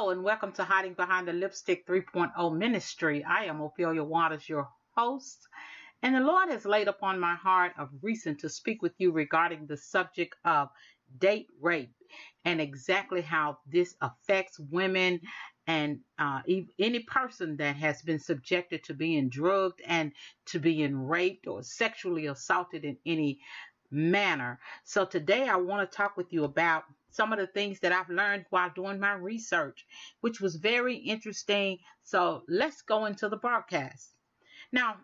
Hello and welcome to Hiding Behind the Lipstick 3.0 Ministry. I am Ophelia Waters, your host, and the Lord has laid upon my heart of recent to speak with you regarding the subject of date rape and exactly how this affects women and any person that has been subjected to being drugged and to being raped or sexually assaulted in any manner. So today I want to talk with you about some of the things that I've learned while doing my research, which was very interesting. So let's go into the broadcast. Now,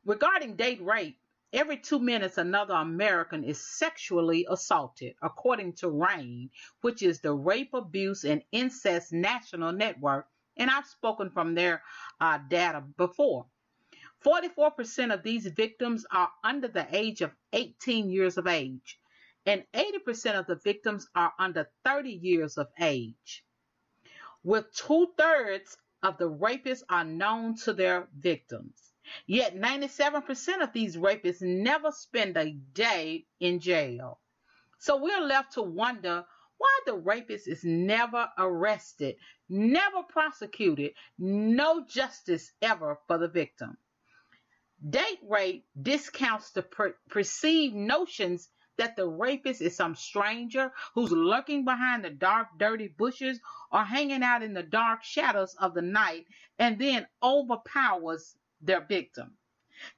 regarding date rape, every 2 minutes another American is sexually assaulted, according to RAINN, which is the Rape, Abuse, and Incest National Network, and I've spoken from their data before. 44% of these victims are under the age of 18 years of age, and 80% of the victims are under 30 years of age, with 2/3 of the rapists are known to their victims. Yet 97% of these rapists never spend a day in jail. So we're left to wonder why the rapist is never arrested, never prosecuted, no justice ever for the victim. Date rape discounts the perceived notions that the rapist is some stranger who's lurking behind the dark, dirty bushes or hanging out in the dark shadows of the night and then overpowers their victim.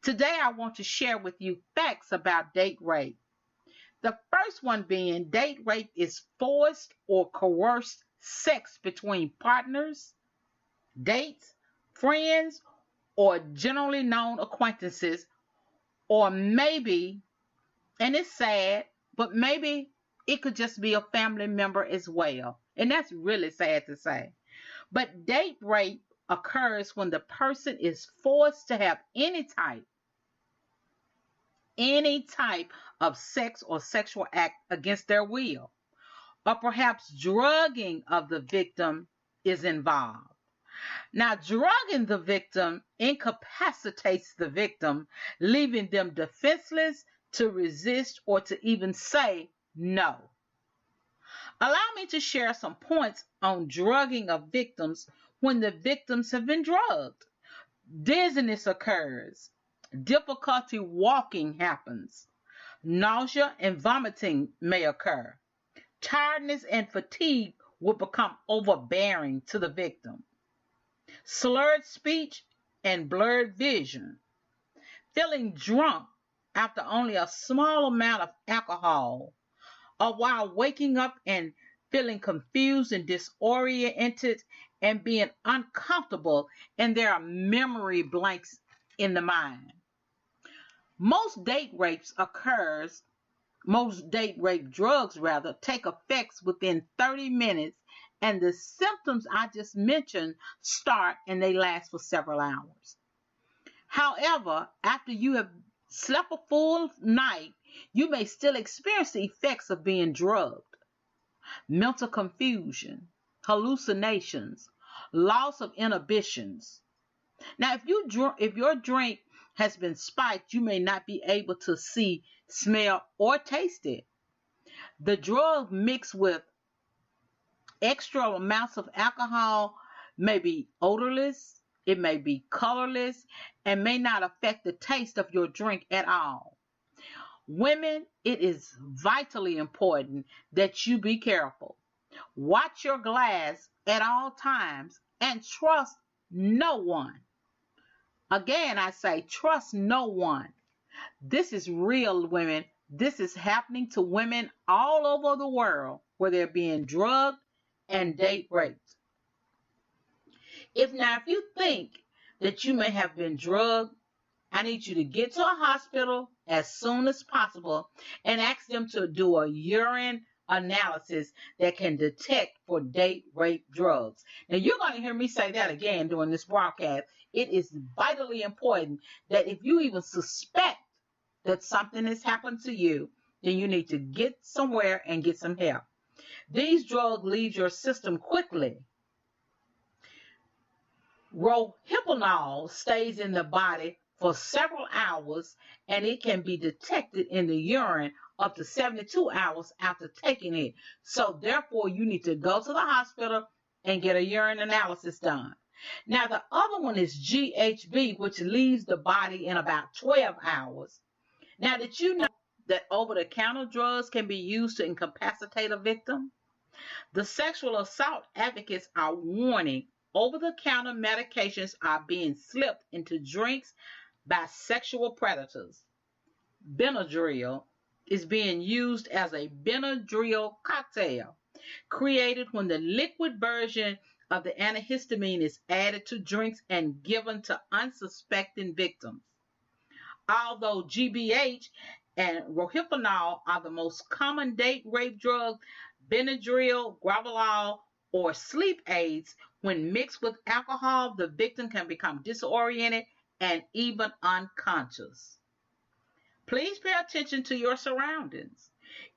Today, I want to share with you facts about date rape. The first one being date rape is forced or coerced sex between partners, dates, friends, or generally known acquaintances, or maybe, and it's sad, but maybe it could just be a family member as well. And that's really sad to say. But date rape occurs when the person is forced to have any type of sex or sexual act against their will, or perhaps drugging of the victim is involved. Now, drugging the victim incapacitates the victim, leaving them defenseless to resist or to even say no. Allow me to share some points on drugging of victims when the victims have been drugged. Dizziness occurs. Difficulty walking happens. Nausea and vomiting may occur. Tiredness and fatigue will become overbearing to the victim. Slurred speech and blurred vision. Feeling drunk after only a small amount of alcohol, or while waking up and feeling confused and disoriented and being uncomfortable, and there are memory blanks in the mind. Most date rape drugs take effects within 30 minutes, and the symptoms I just mentioned start and they last for several hours. However, after you have slept a full night, you may still experience the effects of being drugged. Mental confusion, hallucinations, loss of inhibitions. Now, if your drink has been spiked, you may not be able to see, smell, or taste it. The drug mixed with extra amounts of alcohol may be odorless, it may be colorless, and may not affect the taste of your drink at all. Women, it is vitally important that you be careful. Watch your glass at all times and trust no one. Again, I say trust no one. This is real, women. This is happening to women all over the world where they're being drugged and date raped. If you think that you may have been drugged, I need you to get to a hospital as soon as possible and ask them to do a urine analysis that can detect for date rape drugs. Now, you're going to hear me say that again during this broadcast. It is vitally important that if you even suspect that something has happened to you, then you need to get somewhere and get some help. These drugs leave your system quickly. Rohypnol stays in the body for several hours, and it can be detected in the urine up to 72 hours after taking it. So therefore, you need to go to the hospital and get a urine analysis done. Now, the other one is GHB, which leaves the body in about 12 hours. Now, did you know that over-the-counter drugs can be used to incapacitate a victim? The sexual assault advocates are warning over-the-counter medications are being slipped into drinks by sexual predators. Benadryl is being used as a Benadryl cocktail, created when the liquid version of the antihistamine is added to drinks and given to unsuspecting victims. Although GBH and rohypnol are the most common date rape drugs, Benadryl, Gravolol, or sleep aids, when mixed with alcohol, the victim can become disoriented and even unconscious. Please pay attention to your surroundings.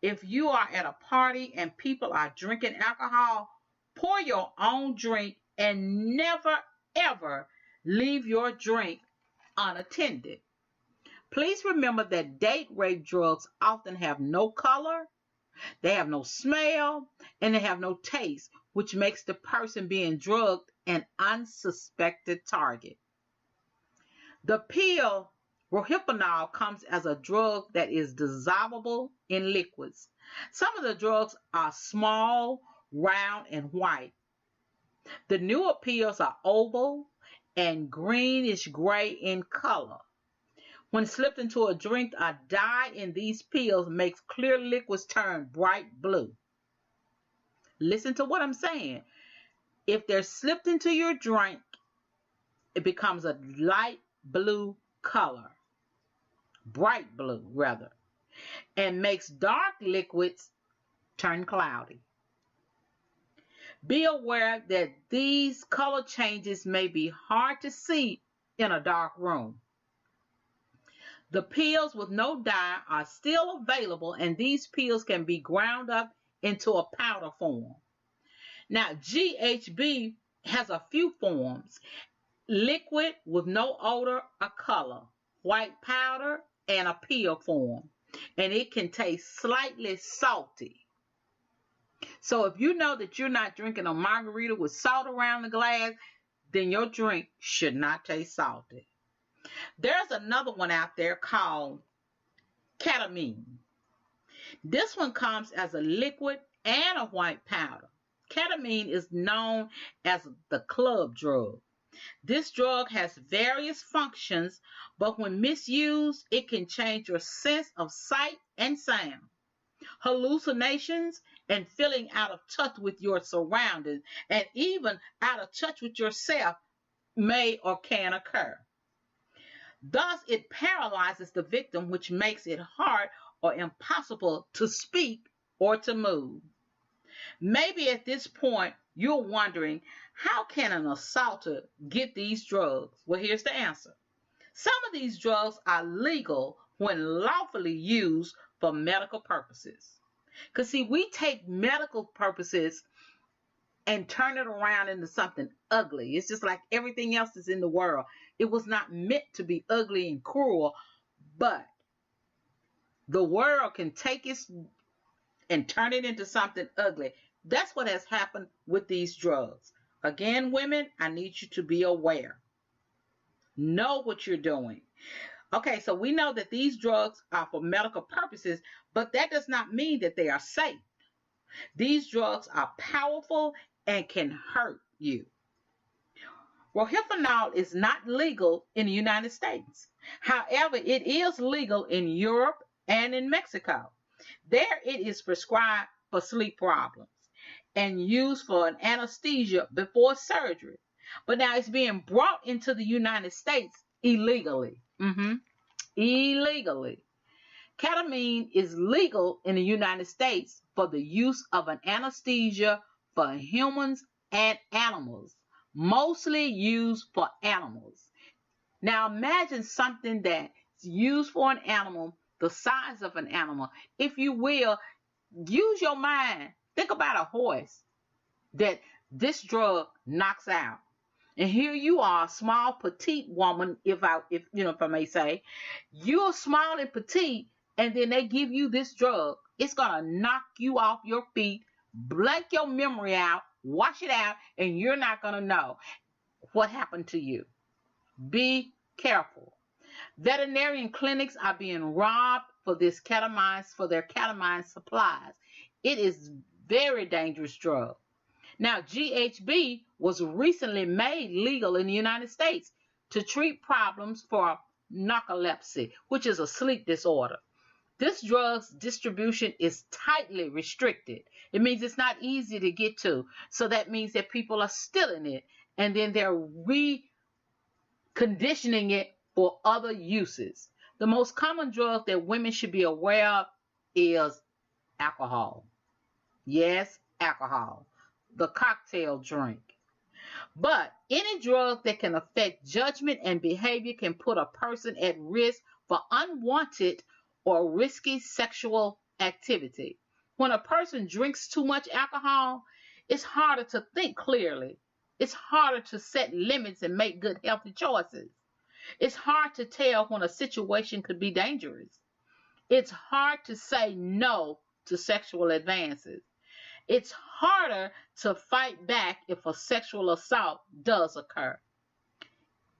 If you are at a party and people are drinking alcohol, pour your own drink and never ever leave your drink unattended. Please remember that date rape drugs often have no color, they have no smell, and they have no taste, which makes the person being drugged an unsuspected target. The pill rohypnol comes as a drug that is dissolvable in liquids. Some of the drugs are small, round, and white. The newer pills are oval and greenish gray in color. When slipped into a drink, a dye in these pills makes clear liquids turn bright blue. Listen to what I'm saying. If they're slipped into your drink, it becomes a light blue color, bright blue rather, and makes dark liquids turn cloudy. Be aware that these color changes may be hard to see in a dark room. The pills with no dye are still available, and these pills can be ground up into a powder form. Now, GHB has a few forms: liquid with no odor or color, white powder, and a pill form. And it can taste slightly salty. So if you know that you're not drinking a margarita with salt around the glass, then your drink should not taste salty. There's another one out there called ketamine. This one comes as a liquid and a white powder. Ketamine is known as the club drug. This drug has various functions, but when misused, it can change your sense of sight and sound. Hallucinations and feeling out of touch with your surroundings, and even out of touch with yourself, may or can occur. Thus, it paralyzes the victim, which makes it hard or impossible to speak or to move. Maybe at this point, you're wondering, how can an assaulter get these drugs? Well, here's the answer. Some of these drugs are legal when lawfully used for medical purposes. Because, see, we take medical purposes and turn it around into something ugly. It's just like everything else is in the world. It was not meant to be ugly and cruel, but the world can take it and turn it into something ugly. That's what has happened with these drugs. Again, women, I need you to be aware. Know what you're doing. Okay, so we know that these drugs are for medical purposes, but that does not mean that they are safe. These drugs are powerful and can hurt you. Rohypnol is not legal in the United States. However, it is legal in Europe and in Mexico. There it is prescribed for sleep problems and used for an anesthesia before surgery. But now it's being brought into the United States illegally. Illegally. Ketamine is legal in the United States for the use of an anesthesia for humans and animals, mostly used for animals. Now imagine something that's used for an animal, the size of an animal. If you will, use your mind. Think about a horse that this drug knocks out. And here you are, a small, petite woman, if I may say. You're small and petite, and then they give you this drug. It's going to knock you off your feet, blank your memory out, wash it out, and you're not going to know what happened to you. Be careful. Veterinarian clinics are being robbed for their calamine supplies. It is very dangerous drug. Now, GHB was recently made legal in the United States to treat problems for narcolepsy, which is a sleep disorder. This drug's distribution is tightly restricted. It means it's not easy to get to. So that means that people are stealing it, and then they're reconditioning it for other uses. The most common drug that women should be aware of is alcohol. Yes, alcohol. The cocktail drink. But any drug that can affect judgment and behavior can put a person at risk for unwanted or risky sexual activity. When a person drinks too much alcohol, it's harder to think clearly. It's harder to set limits and make good, healthy choices. It's hard to tell when a situation could be dangerous. It's hard to say no to sexual advances. It's harder to fight back if a sexual assault does occur.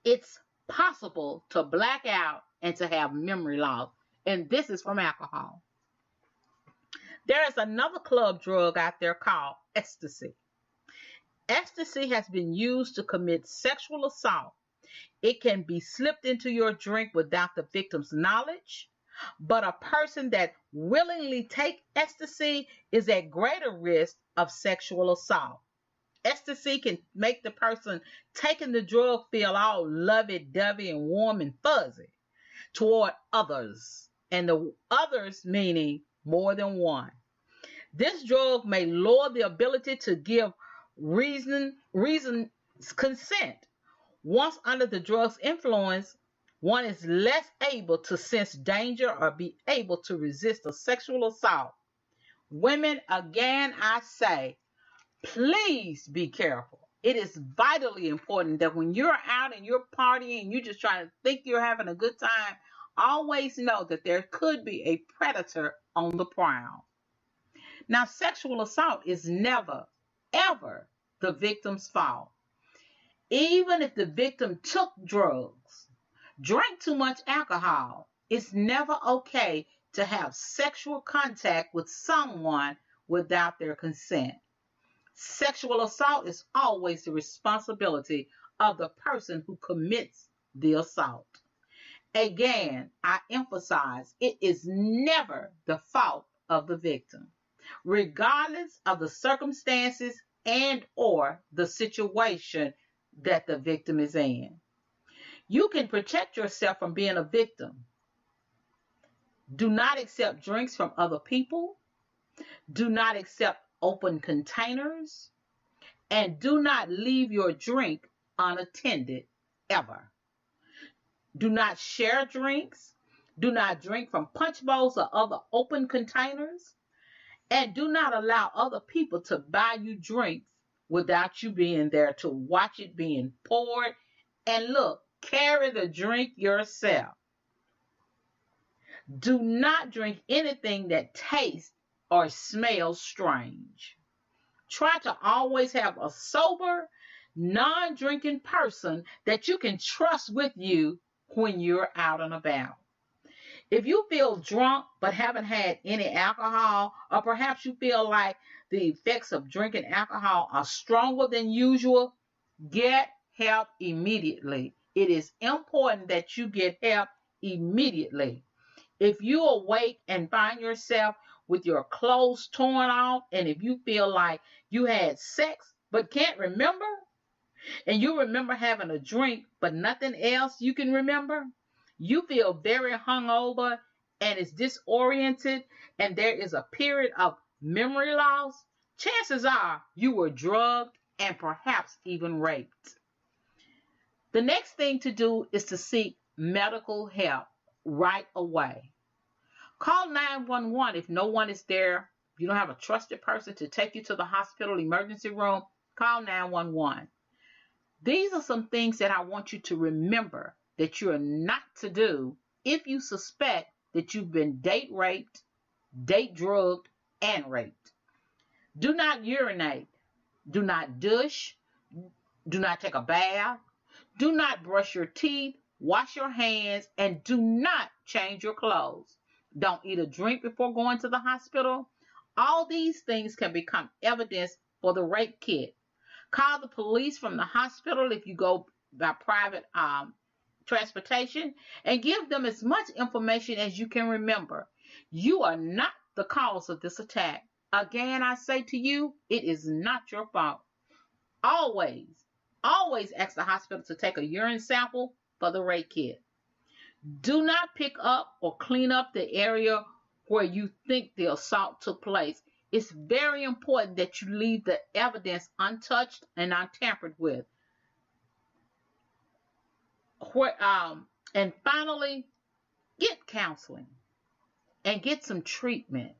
It's possible to black out and to have memory loss, and this is from alcohol. There is another club drug out there called ecstasy. Ecstasy has been used to commit sexual assault. It can be slipped into your drink without the victim's knowledge, but a person that willingly takes ecstasy is at greater risk of sexual assault. Ecstasy can make the person taking the drug feel all lovey-dovey and warm and fuzzy toward others, and the others meaning more than one. This drug may lower the ability to give reasoned consent. Once under the drug's influence, one is less able to sense danger or be able to resist a sexual assault. Women, again, I say, please be careful. It is vitally important that when you're out and you're partying and you're just trying to think you're having a good time, always know that there could be a predator on the prowl. Now, sexual assault is never, ever the victim's fault. Even if the victim took drugs, drank too much alcohol, it's never okay to have sexual contact with someone without their consent. Sexual assault is always the responsibility of the person who commits the assault. Again, I emphasize, it is never the fault of the victim, regardless of the circumstances and or the situation that the victim is in. You can protect yourself from being a victim. Do not accept drinks from other people. Do not accept open containers. And do not leave your drink unattended ever. Do not share drinks. Do not drink from punch bowls or other open containers. And do not allow other people to buy you drinks without you being there to watch it being poured. And look, carry the drink yourself. Do not drink anything that tastes or smells strange. Try to always have a sober, non-drinking person that you can trust with you when you're out and about. If you feel drunk but haven't had any alcohol, or perhaps you feel like the effects of drinking alcohol are stronger than usual, get help immediately. It is important that you get help immediately. If you awake and find yourself with your clothes torn off, and if you feel like you had sex but can't remember, and you remember having a drink but nothing else you can remember, you feel very hungover and is disoriented, and there is a period of memory loss, chances are you were drugged and perhaps even raped. The next thing to do is to seek medical help right away. Call 911 if no one is there. If you don't have a trusted person to take you to the hospital emergency room, call 911. These are some things that I want you to remember that you are not to do if you suspect that you've been date raped, date drugged, and raped. Do not urinate. Do not douche. Do not take a bath. Do not brush your teeth. Wash your hands and do not change your clothes. Don't eat or drink before going to the hospital. All these things can become evidence for the rape kit. Call the police from the hospital if you go by private transportation and give them as much information as you can remember. You are not the cause of this attack. Again, I say to you, it is not your fault. Always, always ask the hospital to take a urine sample for the rape kit. Do not pick up or clean up the area where you think the assault took place. It's very important that you leave the evidence untouched and untampered with. And finally, get counseling and get some treatment.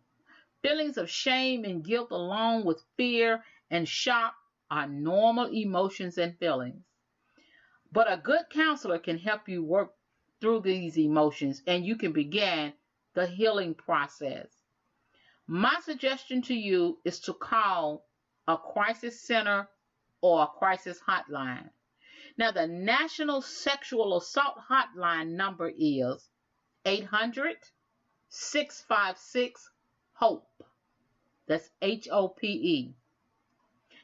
Feelings of shame and guilt, along with fear and shock, are normal emotions and feelings. But a good counselor can help you work through these emotions and you can begin the healing process. My suggestion to you is to call a crisis center or a crisis hotline. Now, the National Sexual Assault Hotline number is 800-656-HOPE. That's HOPE.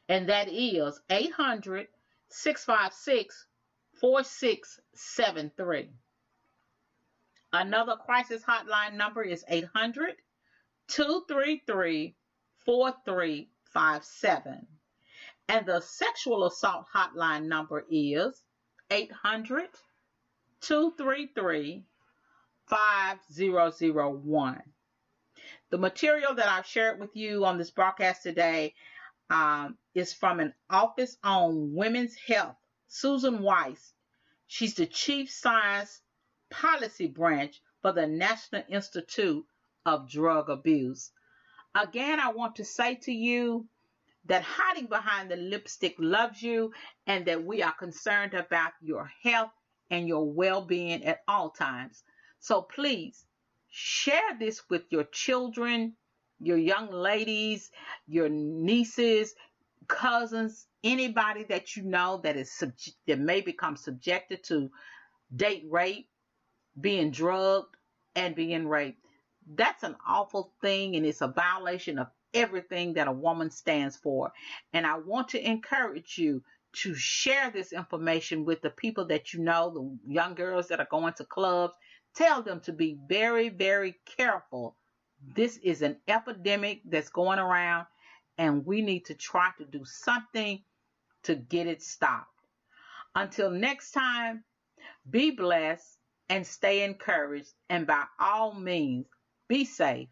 And that is 800-656-4673. Another crisis hotline number is 800-233-4357. And the sexual assault hotline number is 800-233-5001. The material that I've shared with you on this broadcast today is from an office on women's health, Susan Weiss. She's the Chief Science Policy Branch for the National Institute of Drug Abuse. Again, I want to say to you that hiding behind the lipstick loves you and that we are concerned about your health and your well-being at all times. So please share this with your children, your young ladies, your nieces, cousins, anybody that you know that that may become subjected to date rape, being drugged, and being raped. That's an awful thing, and it's a violation of everything that a woman stands for. And I want to encourage you to share this information with the people that you know, the young girls that are going to clubs. Tell them to be very, very careful. This is an epidemic that's going around, and we need to try to do something to get it stopped. Until next time, be blessed and stay encouraged, and by all means, be safe.